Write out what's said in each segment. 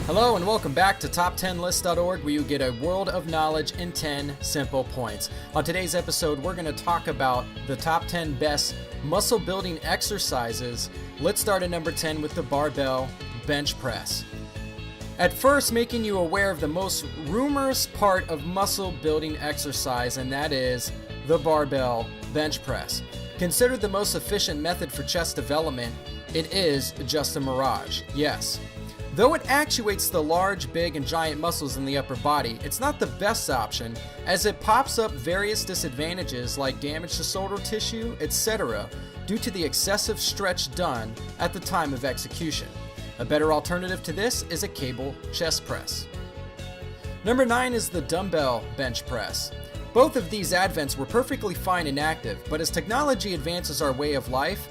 Hello and welcome back to top10list.org, where you get a world of knowledge in 10 simple points. On today's episode, we're going to talk about the top 10 best muscle building exercises. Let's start at number 10 with the barbell bench press. At first, making you aware of the most rumorous part of muscle building exercise, and that is the barbell bench press. Considered the most efficient method for chest development, it is just a mirage, yes. Though it actuates the large, big, and giant muscles in the upper body, it's not the best option, as it pops up various disadvantages like damage to shoulder tissue, etc., due to the excessive stretch done at the time of execution. A better alternative to this is a cable chest press. Number 9 is the dumbbell bench press. Both of these advents were perfectly fine and active, but as technology advances our way of life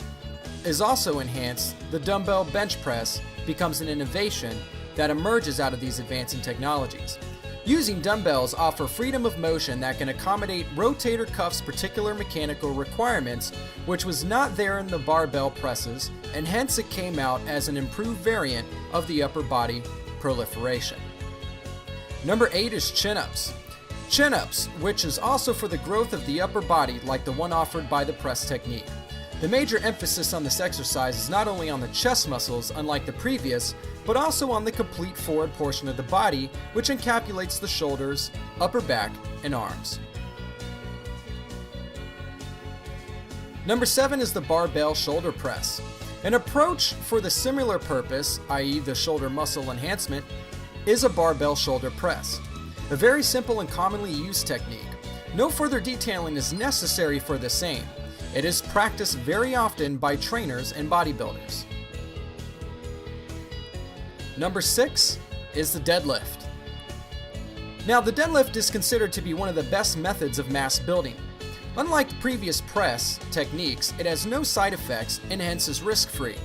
is also enhanced, the dumbbell bench press becomes an innovation that emerges out of these advancing technologies. Using dumbbells offer freedom of motion that can accommodate rotator cuff's particular mechanical requirements, which was not there in the barbell presses, and hence it came out as an improved variant of the upper body proliferation. Number 8 is Chinups. Chinups, which is also for the growth of the upper body like the one offered by the press technique. The major emphasis on this exercise is not only on the chest muscles, unlike the previous, but also on the complete forward portion of the body, which encapsulates the shoulders, upper back, and arms. Number 7 is the barbell shoulder press. An approach for the similar purpose, i.e. the shoulder muscle enhancement, is a barbell shoulder press. A very simple and commonly used technique. No further detailing is necessary for the same. It is practiced very often by trainers and bodybuilders. Number 6 is the deadlift. Now, the deadlift is considered to be one of the best methods of mass building. Unlike the previous press techniques, it has no side effects and hence is risk-free.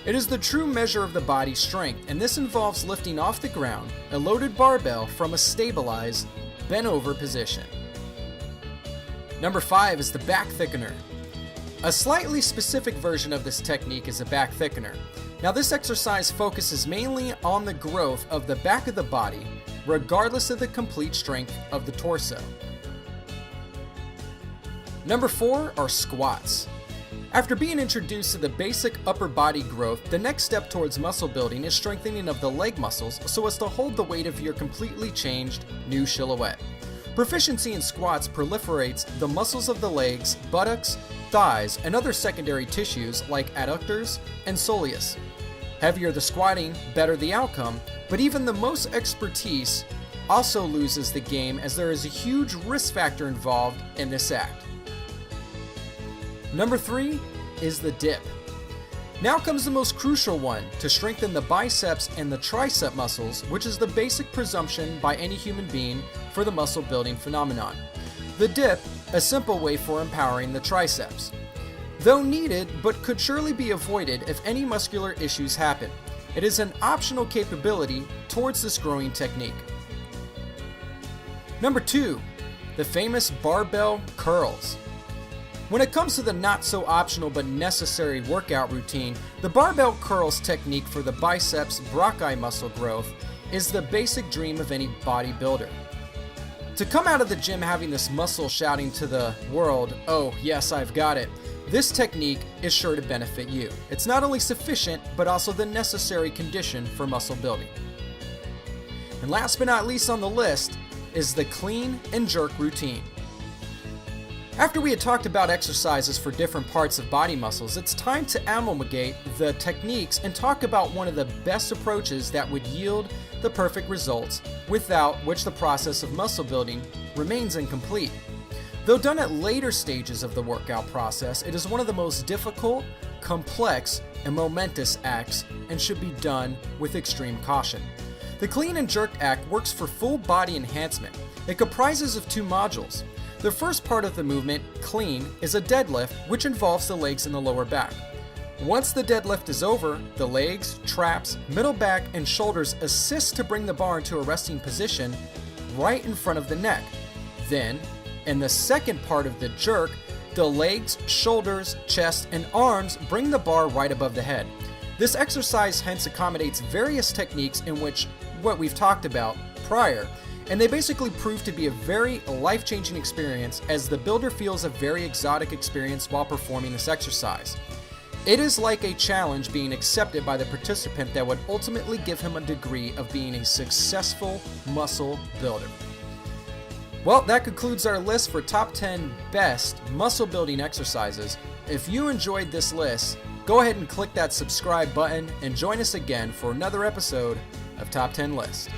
It is the true measure of the body's strength, and this involves lifting off the ground a loaded barbell from a stabilized, bent-over position. Number 5 is the back thickener. A slightly specific version of this technique is a back thickener. Now, this exercise focuses mainly on the growth of the back of the body, regardless of the complete strength of the torso. Number 4 are squats. After being introduced to the basic upper body growth, the next step towards muscle building is strengthening of the leg muscles so as to hold the weight of your completely changed new silhouette. Proficiency in squats proliferates the muscles of the legs, buttocks, thighs, and other secondary tissues like adductors and soleus. Heavier the squatting, better the outcome, but even the most expertise also loses the game as there is a huge risk factor involved in this act. Number 3 is the dip. Now comes the most crucial one to strengthen the biceps and the tricep muscles, which is the basic presumption by any human being for the muscle building phenomenon. The dip, a simple way for empowering the triceps. Though needed, but could surely be avoided if any muscular issues happen. It is an optional capability towards this growing technique. Number 2, the famous barbell curls. When it comes to the not so optional but necessary workout routine, the barbell curls technique for the biceps brachii muscle growth is the basic dream of any bodybuilder. To come out of the gym having this muscle shouting to the world, "Oh, yes, I've got it," this technique is sure to benefit you. It's not only sufficient, but also the necessary condition for muscle building. And last but not least on the list is the clean and jerk routine. After we had talked about exercises for different parts of body muscles, it's time to amalgamate the techniques and talk about one of the best approaches that would yield the perfect results, without which the process of muscle building remains incomplete. Though done at later stages of the workout process, it is one of the most difficult, complex, and momentous acts and should be done with extreme caution. The clean and jerk act works for full body enhancement. It comprises of 2 modules. The first part of the movement, clean, is a deadlift, which involves the legs and the lower back. Once the deadlift is over, the legs, traps, middle back, and shoulders assist to bring the bar into a resting position right in front of the neck. Then, in the second part of the jerk, the legs, shoulders, chest, and arms bring the bar right above the head. This exercise hence accommodates various techniques in which what we've talked about prior, and they basically prove to be a very life-changing experience as the builder feels a very exotic experience while performing this exercise. It is like a challenge being accepted by the participant that would ultimately give him a degree of being a successful muscle builder. Well, that concludes our list for top 10 best muscle building exercises. If you enjoyed this list, go ahead and click that subscribe button and join us again for another episode of Top 10 List.